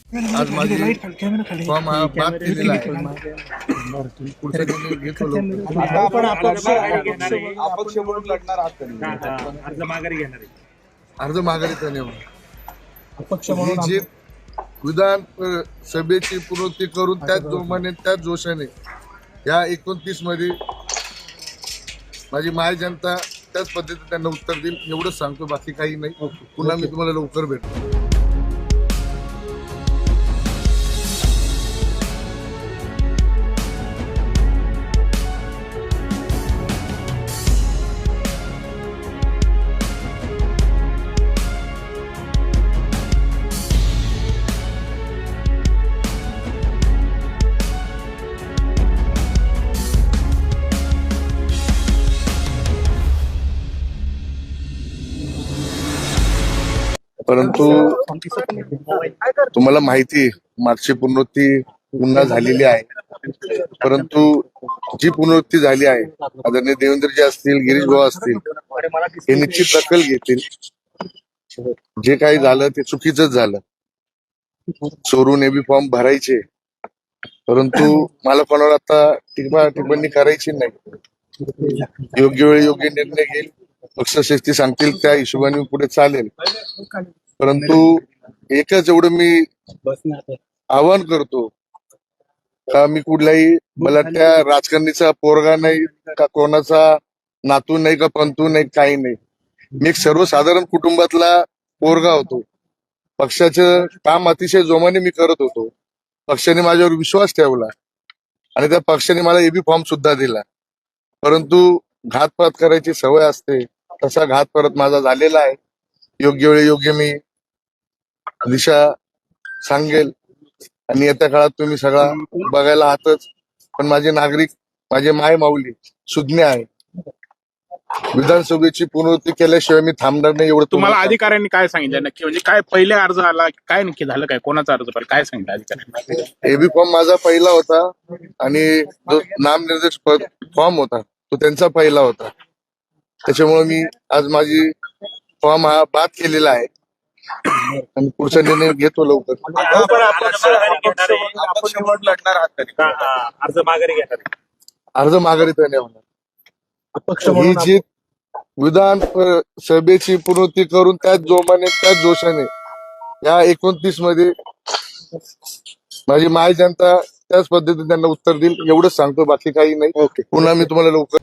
आज माझी फॉर्म हा बाद केलेला आहे. पुढचा निर्णय घेतो लवकर. आता आपण अपक्ष म्हणून लढणार आहात का नाही? अर्ज माघारी घेणार आहे. अर्ज माघारीचा नाही होणार. अपक्ष ही म्हणून जी विधान सभेची पूर्ती करून त्याच जोमाने त्याच जोशाने या 29 मध्ये माझी माय जनता त्याच पद्धतीने त्यांना उत्तर देईल एवढंच सांगतो, बाकी काही नाही. पुन्हा मी तुम्हाला लवकर भेटतो. परंतु तुम्हाला माहिती आहे, मागची पुनरुत्ती पुन्हा झालेली आहे. परंतु जी पुनरुत्ती झाली आहे, आदरणीय देवेंद्रजी असतील, गिरीश भाऊ असतील, हे निश्चित दखल घेतील. जे काही झालं ते चुकीचंच झालं. चोरून एबी फॉर्म भरायचे, परंतु मला कोणावर आता टिप्पणी करायची नाही. योग्य वेळी योग्य निर्णय घेईल. पक्षश्रेष्ठी सांगतील त्या हिशोबाने पुढे चालेल. परंतु एकच एवढं मी आवाहन करतो का मी कुठल्याही बलाढ्या राजकारणीचा पोरगा नाही, का कोणाचा नातू नाही, का पंतू नाही, काही नाही. मी एक सर्वसाधारण कुटुंबातला पोरगा होतो. पक्षाचं काम अतिशय जोमाने मी करत होतो. पक्षाने माझ्यावर विश्वास ठेवला आणि त्या पक्षाने मला एबी फॉर्म सुद्धा दिला. परंतु घातपात करायची सवय असते, तसा घात परत माझा झालेला आहे. योग्य वेळी योग्य मी दिशा सांगेल आणि येत्या काळात तुम्ही सगळा बघायला आहातच. पण माझे नागरिक, माझे माय माऊली सुज्ञ आहे. विधानसभेची पुनरुत्ती केल्याशिवाय मी थांबणार नाही. एवढं तुम्हाला अधिकाऱ्यांनी काय सांगितलं नक्की, म्हणजे काय पहिले अर्ज आला, काय नक्की झालं, काय कोणाचा अर्ज पाहिजे, काय सांगितलं अधिकाऱ्यांनी? एबी फॉर्म माझा पहिला होता आणि जो नामनिर्देश फॉर्म होता तो त्यांचा पहिला होता. त्याच्यामुळे मी आज माझी फॉर्म हा बाद केलेला आहे आणि पुढचा निर्णय घेतो लवकर. आपण अपक्ष म्हणून लढणार आहात का नाही? अर्ज माघारी घेणार आहे. अर्ज माघारीचा नाही होणार. अपक्ष ही म्हणून जी विधान सभेची पुनरुत्ती करून त्याच जोमाने त्याच जोशाने या 29 मध्ये माझी माय जनता त्याच पद्धतीने त्यांना उत्तर देईल एवढंच सांगतो, बाकी काही नाही. पुन्हा मी तुम्हाला लवकर